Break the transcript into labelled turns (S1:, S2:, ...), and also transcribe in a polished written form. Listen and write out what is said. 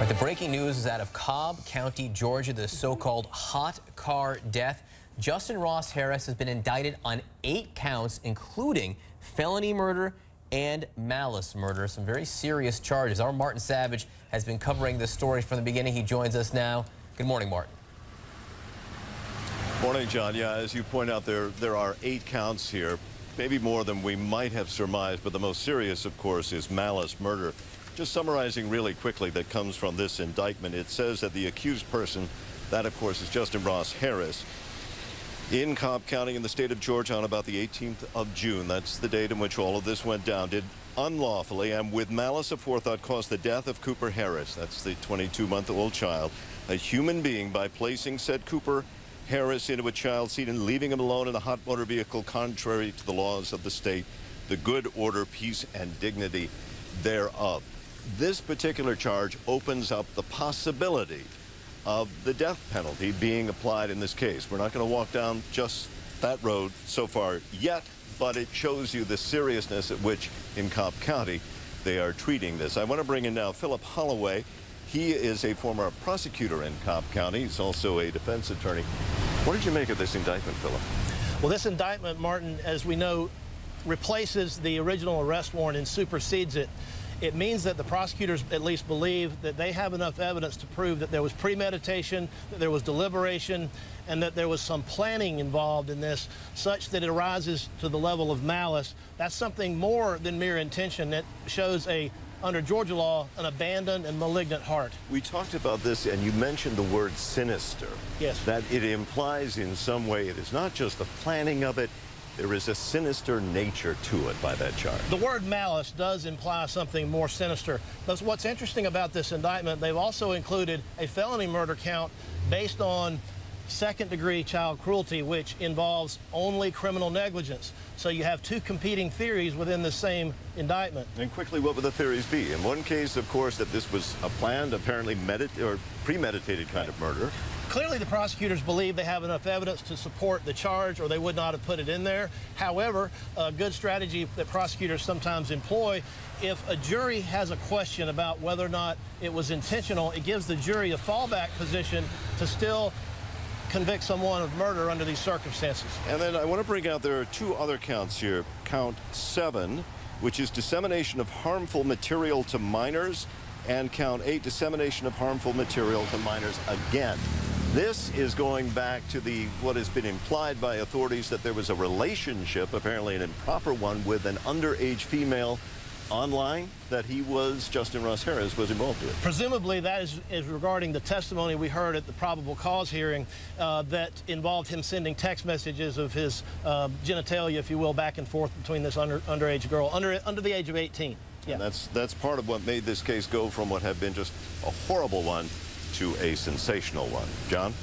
S1: But the breaking news is out of Cobb County, Georgia, the so-called hot car death. Justin Ross Harris has been indicted on 8 counts, including felony murder and malice murder. Some very serious charges. Our Martin Savage has been covering this story from the beginning. He joins us now. Good morning, Martin.
S2: Morning, John. Yeah, as you point out, there are 8 counts here, maybe more than we might have surmised, but the most serious, of course, is malice murder. Just summarizing really quickly that comes from this indictment, it says that the accused person, that of course is Justin Ross Harris, in Cobb County in the state of Georgia on about the 18th of June, that's the date in which all of this went down, did unlawfully and with malice aforethought cause the death of Cooper Harris, that's the 22-month-old child, a human being, by placing said Cooper Harris into a child seat and leaving him alone in a hot motor vehicle contrary to the laws of the state, the good order, peace, and dignity thereof. This particular charge opens up the possibility of the death penalty being applied in this case. We're not going to walk down just that road so far yet, but it shows you the seriousness at which in Cobb County they are treating this. I want to bring in now Philip Holloway. He is a former prosecutor in Cobb County. He's also a defense attorney. What did you make of this indictment, Philip?
S3: Well, this indictment, Martin, as we know, replaces the original arrest warrant and supersedes it. It means that the prosecutors at least believe that they have enough evidence to prove that there was premeditation, that there was deliberation, and that there was some planning involved in this, such that it arises to the level of malice. That's something more than mere intention. That shows under Georgia law, an abandoned and malignant heart.
S2: We talked about this, and you mentioned the word sinister.
S3: Yes.
S2: That it implies in some way it is not just the planning of it, there is a sinister nature to it by that charge.
S3: The word malice does imply something more sinister. But what's interesting about this indictment, they've also included a felony murder count based on second-degree child cruelty, which involves only criminal negligence. So you have 2 competing theories within the same indictment.
S2: And quickly, what would the theories be? In one case, of course, that this was a planned, apparently premeditated kind of murder.
S3: Clearly, the prosecutors believe they have enough evidence to support the charge, or they would not have put it in there. However, a good strategy that prosecutors sometimes employ, if a jury has a question about whether or not it was intentional, it gives the jury a fallback position to still convict someone of murder under these circumstances.
S2: And then I want to bring out, there are 2 other counts here. Count 7, which is dissemination of harmful material to minors, and count 8, dissemination of harmful material to minors again. This is going back to what has been implied by authorities, that there was a relationship, apparently an improper one, with an underage female online that Justin Ross Harris was involved with.
S3: Presumably that is regarding the testimony we heard at the probable cause hearing that involved him sending text messages of his genitalia, if you will, back and forth between this underage girl, under the age of 18. Yeah.
S2: And that's part of what made this case go from what had been just a horrible one to a sensational one. John?